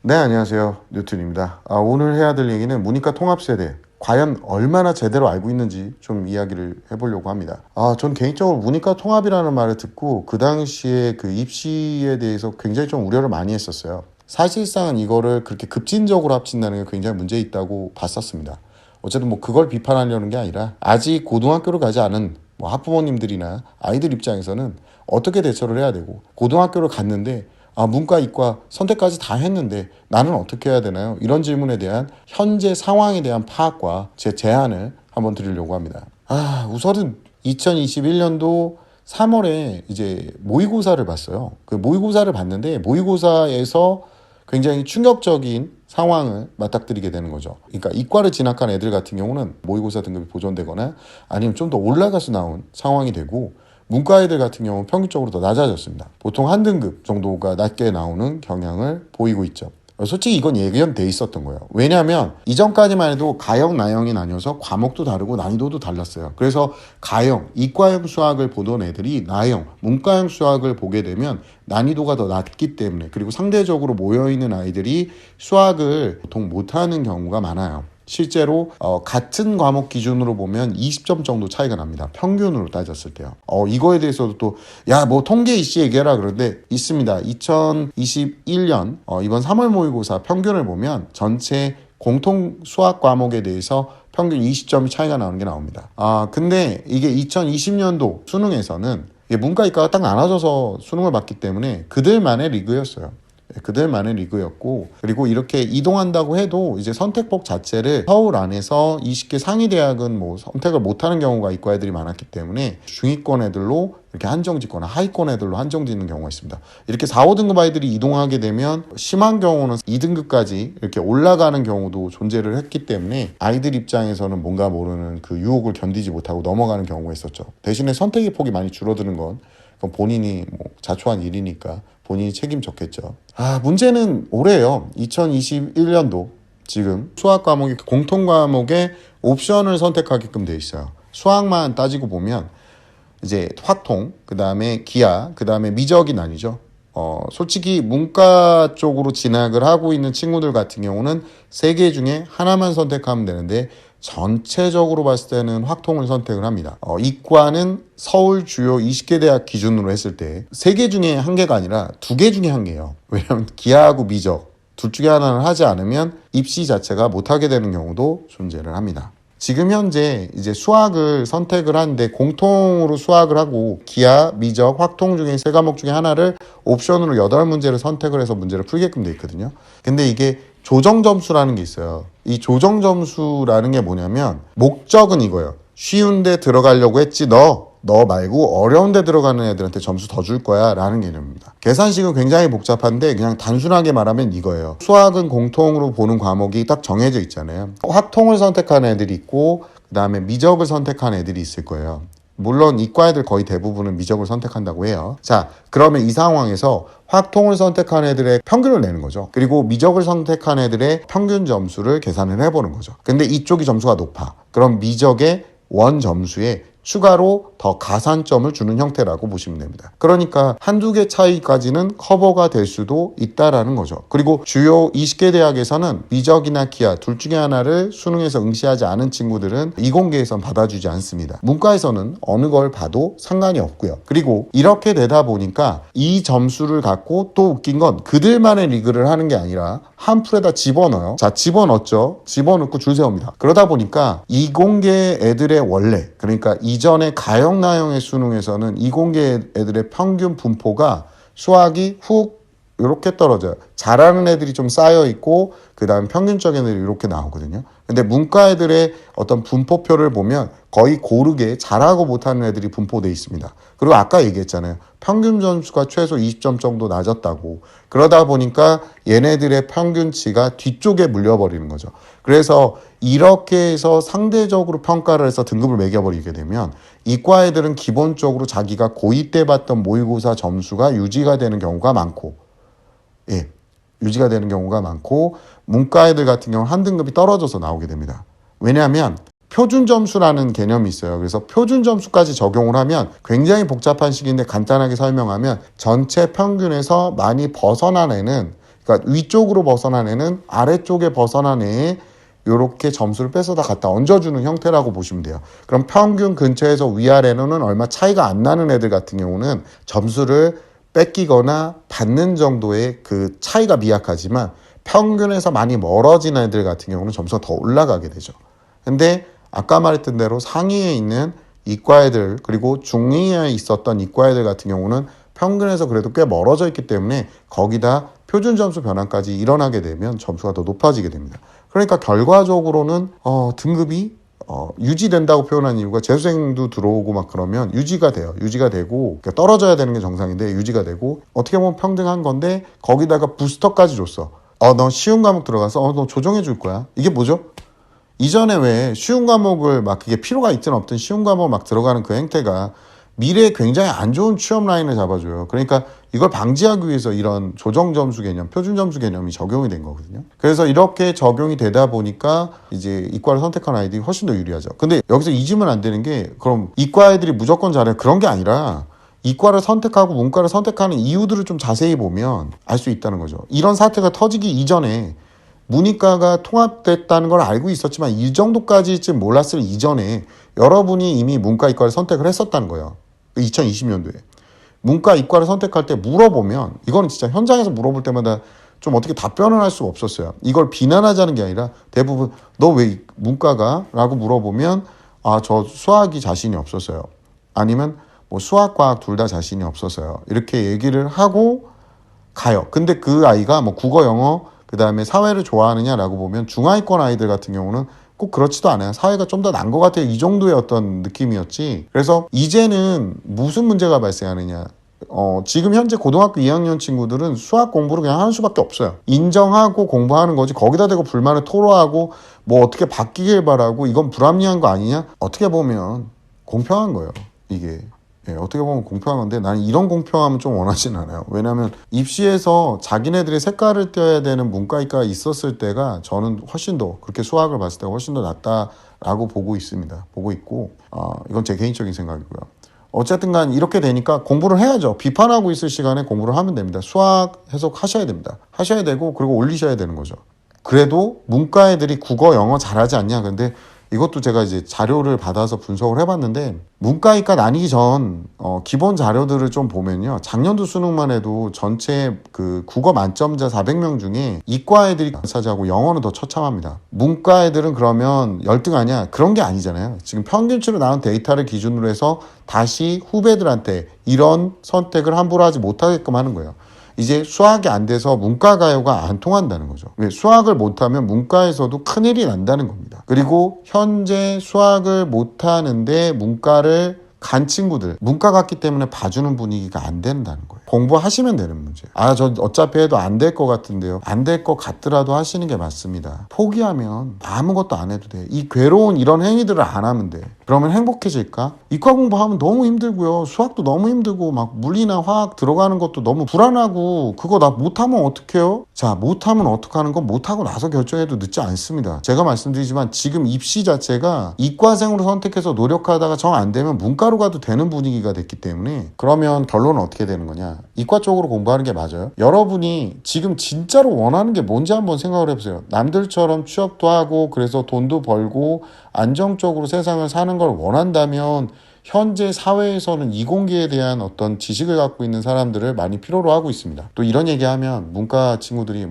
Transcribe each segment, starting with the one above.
네, 안녕하세요. 뉴튼입니다. 오늘 해야 될 얘기는 문이과 통합세대. 과연 얼마나 제대로 알고 있는지 좀 이야기를 해보려고 합니다. 전 개인적으로 문이과 통합이라는 말을 듣고 그 당시에 그 입시에 대해서 굉장히 좀 우려를 많이 했었어요. 사실상은 이거를 그렇게 급진적으로 합친다는 게 굉장히 문제 있다고 봤었습니다. 어쨌든 뭐 그걸 비판하려는 게 아니라 아직 고등학교를 가지 않은 뭐 학부모님들이나 아이들 입장에서는 어떻게 대처를 해야 되고 고등학교를 갔는데 문과, 이과 선택까지 다 했는데 나는 어떻게 해야 되나요? 이런 질문에 대한 현재 상황에 대한 파악과 제 제안을 한번 드리려고 합니다. 우선은 2021년도 3월에 이제 모의고사를 봤어요. 그 모의고사를 봤는데 모의고사에서 굉장히 충격적인 상황을 맞닥뜨리게 되는 거죠. 그러니까 이과를 진학한 애들 같은 경우는 모의고사 등급이 보존되거나 아니면 좀 더 올라가서 나온 상황이 되고 문과 애들 같은 경우는 평균적으로 더 낮아졌습니다. 보통 한 등급 정도가 낮게 나오는 경향을 보이고 있죠. 솔직히 이건 예견돼 있었던 거예요. 왜냐하면 이전까지만 해도 가형, 나형이 나뉘어서 과목도 다르고 난이도도 달랐어요. 그래서 가형, 이과형 수학을 보던 애들이 나형, 문과형 수학을 보게 되면 난이도가 더 낮기 때문에 그리고 상대적으로 모여있는 아이들이 수학을 보통 못하는 경우가 많아요. 실제로 같은 과목 기준으로 보면 20점 정도 차이가 납니다. 평균으로 따졌을 때요. 이거에 대해서도 또 뭐 통계 이씨 얘기해라 그러는데 있습니다. 2021년 이번 3월 모의고사 평균을 보면 전체 공통 수학 과목에 대해서 평균 20점이 차이가 나오는 게 나옵니다. 근데 이게 2020년도 수능에서는 문과 이과가 딱 나눠져서 수능을 봤기 때문에 그들만의 리그였어요. 그들만의 리그였고, 그리고 이렇게 이동한다고 해도 이제 선택폭 자체를 서울 안에서 20개 상위 대학은 뭐 선택을 못하는 경우가 이과 애들이 많았기 때문에 중위권 애들로 이렇게 한정 짓거나 하위권 애들로 한정 짓는 경우가 있습니다. 이렇게 4, 5등급 아이들이 이동하게 되면 심한 경우는 2등급까지 이렇게 올라가는 경우도 존재를 했기 때문에 아이들 입장에서는 뭔가 모르는 그 유혹을 견디지 못하고 넘어가는 경우가 있었죠. 대신에 선택의 폭이 많이 줄어드는 건 그건 본인이 뭐 자초한 일이니까 본인이 책임졌겠죠. 문제는 올해요. 2021년도 지금 수학 과목이 공통 과목에 옵션을 선택하게끔 돼 있어요. 수학만 따지고 보면 이제 확통, 그 다음에 기하, 그 다음에 미적이 나뉘죠. 솔직히 문과 쪽으로 진학을 하고 있는 친구들 같은 경우는 세 개 중에 하나만 선택하면 되는데 전체적으로 봤을 때는 확통을 선택을 합니다. 이과는 서울 주요 20개 대학 기준으로 했을 때 3개 중에 1개가 아니라 2개 중에 1개예요. 왜냐하면 기하하고 미적 둘 중에 하나는 하지 않으면 입시 자체가 못하게 되는 경우도 존재를 합니다. 지금 현재 이제 수학을 선택을 하는데 공통으로 수학을 하고 기하, 미적, 확통 중에 3과목 중에 하나를 옵션으로 8문제를 선택을 해서 문제를 풀게끔 돼 있거든요. 근데 이게 조정 점수라는 게 있어요. 이 조정 점수라는 게 뭐냐면 목적은 이거예요. 쉬운데 들어가려고 했지 너 말고 어려운 데 들어가는 애들한테 점수 더 줄 거야 라는 개념입니다. 계산식은 굉장히 복잡한데 그냥 단순하게 말하면 이거예요. 수학은 공통으로 보는 과목이 딱 정해져 있잖아요. 확통을 선택한 애들이 있고 그 다음에 미적을 선택한 애들이 있을 거예요. 물론 이과 애들 거의 대부분은 미적을 선택한다고 해요. 자, 그러면 이 상황에서 확통을 선택한 애들의 평균을 내는 거죠. 그리고 미적을 선택한 애들의 평균 점수를 계산을 해보는 거죠. 근데 이쪽이 점수가 높아. 그럼 미적의 원 점수에 추가로 더 가산점을 주는 형태라고 보시면 됩니다. 그러니까 한두 개 차이까지는 커버가 될 수도 있다라는 거죠. 그리고 주요 20개 대학에서는 미적이나 기하 둘 중에 하나를 수능에서 응시하지 않은 친구들은 이공계에선 받아주지 않습니다. 문과에서는 어느 걸 봐도 상관이 없고요. 그리고 이렇게 되다 보니까 이 점수를 갖고 또 웃긴 건 그들만의 리그를 하는 게 아니라 한 풀에다 집어넣어요. 자, 집어넣었죠. 집어넣고 줄 세웁니다. 그러다 보니까 이공계 애들의 원래 그러니까 이전에 가형, 나형의 수능에서는 이공계 애들의 평균 분포가 수학이 훅 이렇게 떨어져요. 잘하는 애들이 좀 쌓여 있고 그 다음 평균적인 애들이 이렇게 나오거든요. 근데 문과 애들의 어떤 분포표를 보면 거의 고르게 잘하고 못하는 애들이 분포되어 있습니다. 그리고 아까 얘기했잖아요. 평균 점수가 최소 20점 정도 낮았다고. 그러다 보니까 얘네들의 평균치가 뒤쪽에 물려버리는 거죠. 그래서 이렇게 해서 상대적으로 평가를 해서 등급을 매겨버리게 되면 이과 애들은 기본적으로 자기가 고2 때 봤던 모의고사 점수가 유지가 되는 경우가 많고 유지가 되는 경우가 많고 문과 애들 같은 경우는 한 등급이 떨어져서 나오게 됩니다. 왜냐하면 표준 점수라는 개념이 있어요. 그래서 표준 점수까지 적용을 하면 굉장히 복잡한 식인데 간단하게 설명하면 전체 평균에서 많이 벗어난 애는 그러니까 위쪽으로 벗어난 애는 아래쪽에 벗어난 애에 이렇게 점수를 뺏어다 갖다 얹어주는 형태라고 보시면 돼요. 그럼 평균 근처에서 위아래로는 얼마 차이가 안 나는 애들 같은 경우는 점수를 뺏기거나 받는 정도의 그 차이가 미약하지만 평균에서 많이 멀어진 애들 같은 경우는 점수가 더 올라가게 되죠. 근데 아까 말했던 대로 상위에 있는 이과 애들 그리고 중위에 있었던 이과 애들 같은 경우는 평균에서 그래도 꽤 멀어져 있기 때문에 거기다 표준 점수 변환까지 일어나게 되면 점수가 더 높아지게 됩니다. 그러니까 결과적으로는 등급이 유지된다고 표현한 이유가 재수생도 들어오고 막 그러면 유지가 돼요. 유지가 되고 그러니까 떨어져야 되는 게 정상인데 유지가 되고 어떻게 보면 평등한 건데 거기다가 부스터까지 줬어. 너 쉬운 과목 들어가서 너 조정해 줄 거야. 이게 뭐죠? 이전에 왜 쉬운 과목을 막 그게 필요가 있든 없든 쉬운 과목 막 들어가는 그 행태가 미래에 굉장히 안 좋은 취업 라인을 잡아줘요. 그러니까 이걸 방지하기 위해서 이런 조정 점수 개념, 표준 점수 개념이 적용이 된 거거든요. 그래서 이렇게 적용이 되다 보니까 이제 이과를 선택한 아이들이 훨씬 더 유리하죠. 근데 여기서 잊으면 안 되는 게 그럼 이과 애들이 무조건 잘해 그런 게 아니라 이과를 선택하고 문과를 선택하는 이유들을 좀 자세히 보면 알 수 있다는 거죠. 이런 사태가 터지기 이전에 문이과가 통합됐다는 걸 알고 있었지만 이 정도까지쯤 몰랐을 이전에 여러분이 이미 문과 이과를 선택을 했었다는 거예요. 2020년도에. 문과 이과를 선택할 때 물어보면 이거는 진짜 현장에서 물어볼 때마다 좀 어떻게 답변을 할 수가 없었어요. 이걸 비난하자는 게 아니라 대부분 너 왜 문과가? 라고 물어보면 저 수학이 자신이 없었어요. 아니면 뭐 수학, 과학 둘 다 자신이 없었어요. 이렇게 얘기를 하고 가요. 근데 그 아이가 뭐 국어, 영어 그 다음에 사회를 좋아하느냐라고 보면 중하위권 아이들 같은 경우는 꼭 그렇지도 않아요. 사회가 좀 더 난 것 같아요. 이 정도의 어떤 느낌이었지. 그래서 이제는 무슨 문제가 발생하느냐. 지금 현재 고등학교 2학년 친구들은 수학 공부를 그냥 하는 수밖에 없어요. 인정하고 공부하는 거지. 거기다 대고 불만을 토로하고 뭐 어떻게 바뀌길 바라고 이건 불합리한 거 아니냐? 어떻게 보면 공평한 거예요. 이게. 어떻게 보면 공평한 건데 나는 이런 공평함은 좀 원하진 않아요. 왜냐하면 입시에서 자기네들의 색깔을 띄어야 되는 문과이과가 있었을 때가 저는 훨씬 더 그렇게 수학을 봤을 때 훨씬 더 낫다라고 보고 있습니다. 보고 있고 이건 제 개인적인 생각이고요. 어쨌든 간 이렇게 되니까 공부를 해야죠. 비판하고 있을 시간에 공부를 하면 됩니다. 수학 해석하셔야 됩니다. 하셔야 되고 그리고 올리셔야 되는 거죠. 그래도 문과 애들이 국어, 영어 잘하지 않냐. 근데 이것도 제가 이제 자료를 받아서 분석을 해봤는데 문과이과 나뉘기 전 기본 자료들을 좀 보면요. 작년도 수능만 해도 전체 그 국어 만점자 400명 중에 이과 애들이 차지하고 영어는 더 처참합니다. 문과 애들은 그러면 열등 아니야? 그런 게 아니잖아요. 지금 평균치로 나온 데이터를 기준으로 해서 다시 후배들한테 이런 선택을 함부로 하지 못하게끔 하는 거예요. 이제 수학이 안 돼서 문과 가요가 안 통한다는 거죠. 수학을 못하면 문과에서도 큰일이 난다는 겁니다. 그리고 현재 수학을 못하는데 문과를 간 친구들 문과 갔기 때문에 봐주는 분위기가 안 된다는 거예요. 공부하시면 되는 문제예요. 저 어차피 해도 안 될 것 같은데요. 안 될 것 같더라도 하시는 게 맞습니다. 포기하면 아무것도 안 해도 돼. 이 괴로운 이런 행위들을 안 하면 돼. 그러면 행복해질까? 이과 공부하면 너무 힘들고요. 수학도 너무 힘들고 막 물리나 화학 들어가는 것도 너무 불안하고 그거 나 못하면 어떡해요? 자, 못하면 어떡하는 건 못하고 나서 결정해도 늦지 않습니다. 제가 말씀드리지만 지금 입시 자체가 이과생으로 선택해서 노력하다가 정 안 되면 문과로 가도 되는 분위기가 됐기 때문에 그러면 결론은 어떻게 되는 거냐? 이과 쪽으로 공부하는 게 맞아요. 여러분이 지금 진짜로 원하는 게 뭔지 한번 생각을 해보세요. 남들처럼 취업도 하고 그래서 돈도 벌고 안정적으로 세상을 사는 걸 원한다면 현재 사회에서는 이공계에 대한 어떤 지식을 갖고 있는 사람들을 많이 필요로 하고 있습니다. 또 이런 얘기하면 문과 친구들이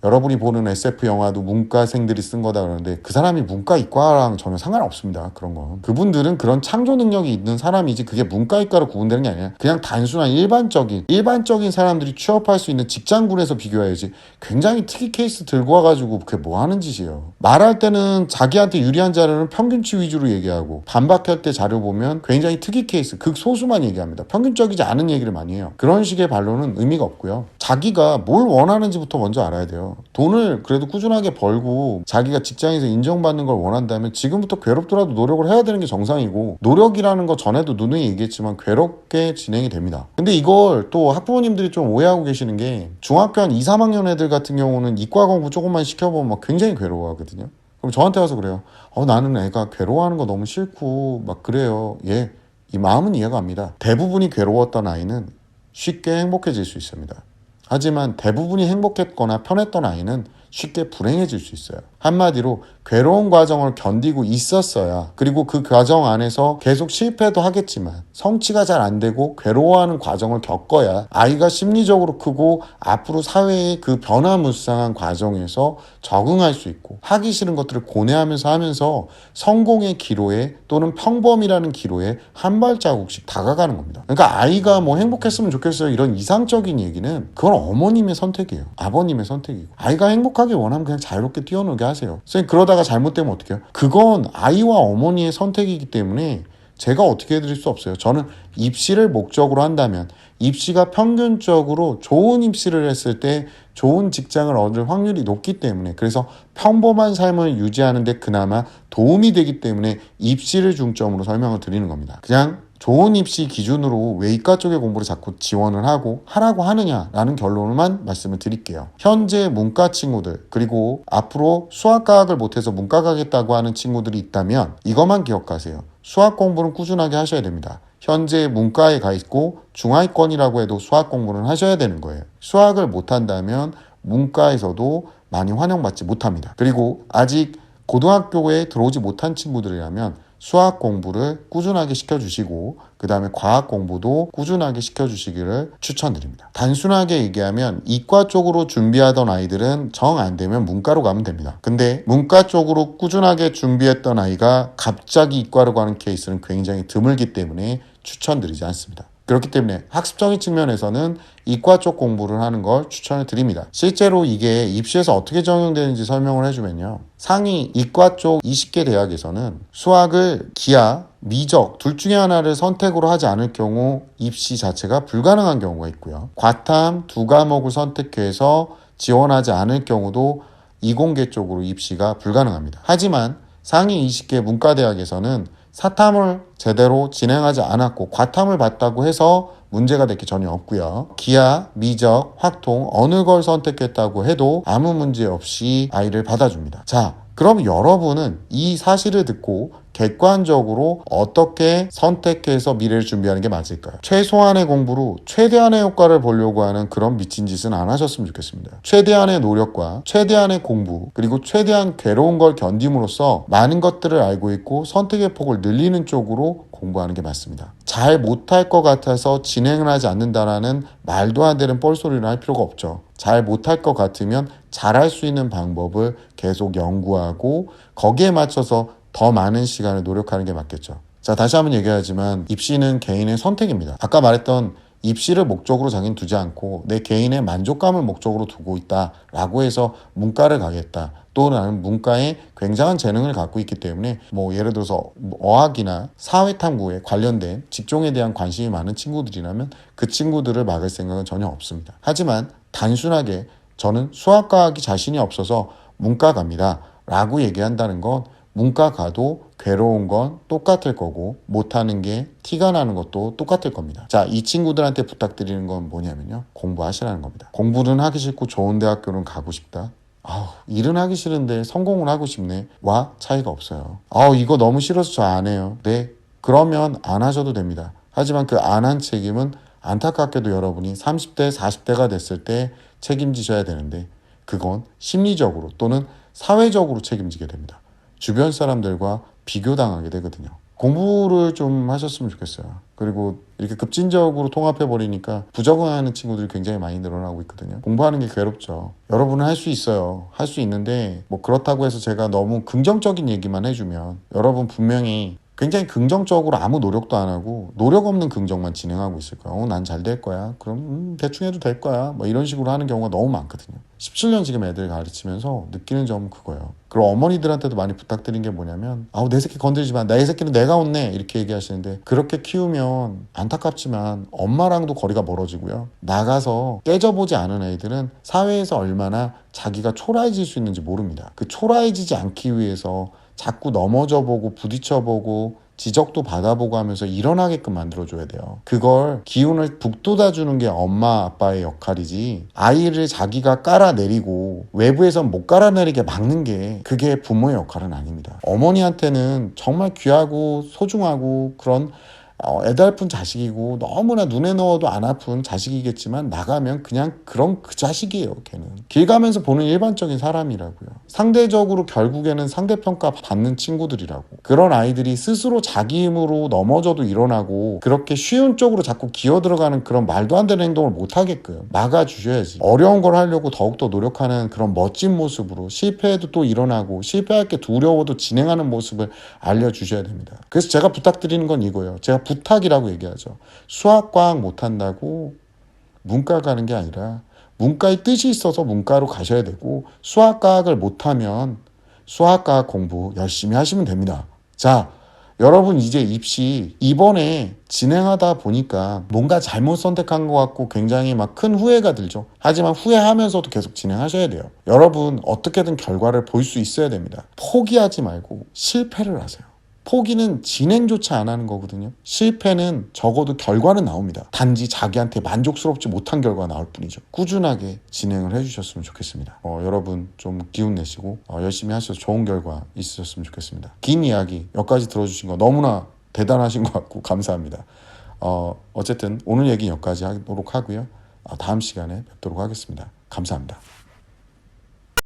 여러분이 보는 SF 영화도 문과생들이 쓴 거다 그러는데 그 사람이 문과 이과랑 전혀 상관없습니다. 그런 건. 그분들은 그런 창조 능력이 있는 사람이지 그게 문과 이과로 구분되는 게 아니라 그냥 단순한 일반적인 사람들이 취업할 수 있는 직장군에서 비교해야지 굉장히 특이 케이스 들고 와가지고 그게 뭐 하는 짓이에요. 말할 때는 자기한테 유리한 자료는 평균치 위주로 얘기하고 반박할 때 자료 보면 굉장히 특이 케이스 극소수만 얘기합니다. 평균적이지 않은 얘기를 많이 해요. 그런 식의 반론은 의미가 없고요. 자기가 뭘 원하는지부터 먼저 알아야 돼요. 돈을 그래도 꾸준하게 벌고 자기가 직장에서 인정받는 걸 원한다면 지금부터 괴롭더라도 노력을 해야 되는 게 정상이고 노력이라는 거 전에도 누누이 얘기했지만 괴롭게 진행이 됩니다. 근데 이걸 또 학부모님들이 좀 오해하고 계시는 게 중학교 한 2, 3학년 애들 같은 경우는 이과 공부 조금만 시켜보면 막 굉장히 괴로워하거든요. 그럼 저한테 와서 그래요. 나는 애가 괴로워하는 거 너무 싫고 막 그래요. 이 마음은 이해가 갑니다. 대부분이 괴로웠던 아이는 쉽게 행복해질 수 있습니다. 하지만 대부분이 행복했거나 편했던 아이는 쉽게 불행해질 수 있어요. 한마디로 괴로운 과정을 견디고 있었어야, 그리고 그 과정 안에서 계속 실패도 하겠지만 성취가 잘 안 되고 괴로워하는 과정을 겪어야 아이가 심리적으로 크고 앞으로 사회의 그 변화무쌍한 과정에서 적응할 수 있고 하기 싫은 것들을 고뇌하면서 하면서 성공의 기로에 또는 평범이라는 기로에 한 발자국씩 다가가는 겁니다. 그러니까 아이가 뭐 행복했으면 좋겠어요 이런 이상적인 얘기는 그건 어머님의 선택이에요. 아버님의 선택이고, 아이가 행복하게 원하면 그냥 자유롭게 뛰어놀게 하세요. 선생님 그러다가 잘못되면 어떡해요? 그건 아이와 어머니의 선택이기 때문에 제가 어떻게 해드릴 수 없어요. 저는 입시를 목적으로 한다면 입시가 평균적으로 좋은 입시를 했을 때 좋은 직장을 얻을 확률이 높기 때문에, 그래서 평범한 삶을 유지하는 데 그나마 도움이 되기 때문에 입시를 중점으로 설명을 드리는 겁니다. 그냥 좋은 입시 기준으로 왜 이과 쪽의 공부를 자꾸 지원을 하라고 하느냐라는 결론만 말씀을 드릴게요. 현재 문과 친구들, 그리고 앞으로 수학과학을 못해서 문과 가겠다고 하는 친구들이 있다면 이것만 기억하세요. 수학 공부는 꾸준하게 하셔야 됩니다. 현재 문과에 가 있고 중하위권이라고 해도 수학 공부는 하셔야 되는 거예요. 수학을 못한다면 문과에서도 많이 환영받지 못합니다. 그리고 아직 고등학교에 들어오지 못한 친구들이라면 수학 공부를 꾸준하게 시켜주시고 그 다음에 과학 공부도 꾸준하게 시켜주시기를 추천드립니다. 단순하게 얘기하면 이과 쪽으로 준비하던 아이들은 정 안 되면 문과로 가면 됩니다. 근데 문과 쪽으로 꾸준하게 준비했던 아이가 갑자기 이과로 가는 케이스는 굉장히 드물기 때문에 추천드리지 않습니다. 그렇기 때문에 학습적인 측면에서는 이과 쪽 공부를 하는 걸 추천을 드립니다. 실제로 이게 입시에서 어떻게 적용되는지 설명을 해주면요. 상위 이과 쪽 20개 대학에서는 수학을 기하, 미적 둘 중에 하나를 선택으로 하지 않을 경우 입시 자체가 불가능한 경우가 있고요. 과탐 2과목을 선택해서 지원하지 않을 경우도 이공계 쪽으로 입시가 불가능합니다. 하지만 상위 20개 문과대학에서는 사탐을 제대로 진행하지 않았고 과탐을 봤다고 해서 문제가 될 게 전혀 없고요. 기하, 미적, 확통 어느 걸 선택했다고 해도 아무 문제 없이 아이를 받아줍니다. 자, 그럼 여러분은 이 사실을 듣고 객관적으로 어떻게 선택해서 미래를 준비하는 게 맞을까요? 최소한의 공부로 최대한의 효과를 보려고 하는 그런 미친 짓은 안 하셨으면 좋겠습니다. 최대한의 노력과 최대한의 공부, 그리고 최대한 괴로운 걸 견딤으로써 많은 것들을 알고 있고 선택의 폭을 늘리는 쪽으로 공부하는 게 맞습니다. 잘 못할 것 같아서 진행을 하지 않는다라는 말도 안 되는 뻘소리를 할 필요가 없죠. 잘 못할 것 같으면 잘할 수 있는 방법을 계속 연구하고 거기에 맞춰서 더 많은 시간을 노력하는 게 맞겠죠. 자, 다시 한번 얘기하지만 입시는 개인의 선택입니다. 아까 말했던 입시를 목적으로 자기는 두지 않고 내 개인의 만족감을 목적으로 두고 있다라고 해서 문과를 가겠다. 또 나는 문과에 굉장한 재능을 갖고 있기 때문에 뭐 예를 들어서 어학이나 사회탐구에 관련된 직종에 대한 관심이 많은 친구들이라면 그 친구들을 막을 생각은 전혀 없습니다. 하지만 단순하게 저는 수학과학이 자신이 없어서 문과 갑니다 라고 얘기한다는 건 문과 가도 괴로운 건 똑같을 거고 못하는 게 티가 나는 것도 똑같을 겁니다. 자, 이 친구들한테 부탁드리는 건 뭐냐면요. 공부하시라는 겁니다. 공부는 하기 싫고 좋은 대학교는 가고 싶다. 일은 하기 싫은데 성공을 하고 싶네. 와 차이가 없어요. 이거 너무 싫어서 저 안 해요. 네, 그러면 안 하셔도 됩니다. 하지만 그 안 한 책임은 안타깝게도 여러분이 30대, 40대가 됐을 때 책임지셔야 되는데 그건 심리적으로 또는 사회적으로 책임지게 됩니다. 주변 사람들과 비교당하게 되거든요. 공부를 좀 하셨으면 좋겠어요. 그리고 이렇게 급진적으로 통합해버리니까 부적응하는 친구들이 굉장히 많이 늘어나고 있거든요. 공부하는 게 괴롭죠. 여러분은 할 수 있어요. 할 수 있는데 뭐 그렇다고 해서 제가 너무 긍정적인 얘기만 해주면 여러분 분명히 굉장히 긍정적으로 아무 노력도 안 하고 노력 없는 긍정만 진행하고 있을 거야. 난 잘 될 거야. 그럼 대충 해도 될 거야. 뭐 이런 식으로 하는 경우가 너무 많거든요. 17년 지금 애들 가르치면서 느끼는 점은 그거예요. 그리고 어머니들한테도 많이 부탁드린 게 뭐냐면 내 새끼 건드리지 마. 내 새끼는 내가 혼내. 이렇게 얘기하시는데 그렇게 키우면 안타깝지만 엄마랑도 거리가 멀어지고요. 나가서 깨져보지 않은 애들은 사회에서 얼마나 자기가 초라해질 수 있는지 모릅니다. 그 초라해지지 않기 위해서 자꾸 넘어져보고 부딪혀보고 지적도 받아보고 하면서 일어나게끔 만들어줘야 돼요. 그걸 기운을 북돋아주는 게 엄마 아빠의 역할이지 아이를 자기가 깔아내리고 외부에선 못 깔아내리게 막는 게 그게 부모의 역할은 아닙니다. 어머니한테는 정말 귀하고 소중하고 그런 애달픈 자식이고 너무나 눈에 넣어도 안 아픈 자식이겠지만 나가면 그냥 그런 그 자식이에요. 걔는 길 가면서 보는 일반적인 사람이라고요. 상대적으로 결국에는 상대평가 받는 친구들이라고. 그런 아이들이 스스로 자기 힘으로 넘어져도 일어나고 그렇게 쉬운 쪽으로 자꾸 기어 들어가는 그런 말도 안 되는 행동을 못 하게끔 막아주셔야지. 어려운 걸 하려고 더욱더 노력하는 그런 멋진 모습으로 실패해도 또 일어나고 실패할 게 두려워도 진행하는 모습을 알려주셔야 됩니다. 그래서 제가 부탁드리는 건 이거예요. 제가 부탁이라고 얘기하죠. 수학과학 못한다고 문과 가는 게 아니라 문과의 뜻이 있어서 문과로 가셔야 되고 수학과학을 못하면 수학과학 공부 열심히 하시면 됩니다. 자, 여러분 이제 입시 이번에 진행하다 보니까 뭔가 잘못 선택한 것 같고 굉장히 막 큰 후회가 들죠. 하지만 후회하면서도 계속 진행하셔야 돼요. 여러분 어떻게든 결과를 볼 수 있어야 됩니다. 포기하지 말고 실패를 하세요. 포기는 진행조차 안 하는 거거든요. 실패는 적어도 결과는 나옵니다. 단지 자기한테 만족스럽지 못한 결과가 나올 뿐이죠. 꾸준하게 진행을 해주셨으면 좋겠습니다. 여러분 좀 기운 내시고 열심히 하셔서 좋은 결과 있으셨으면 좋겠습니다. 긴 이야기 여기까지 들어주신 거 너무나 대단하신 것 같고 감사합니다. 어쨌든 오늘 얘기 여기까지 하도록 하고요. 다음 시간에 뵙도록 하겠습니다. 감사합니다.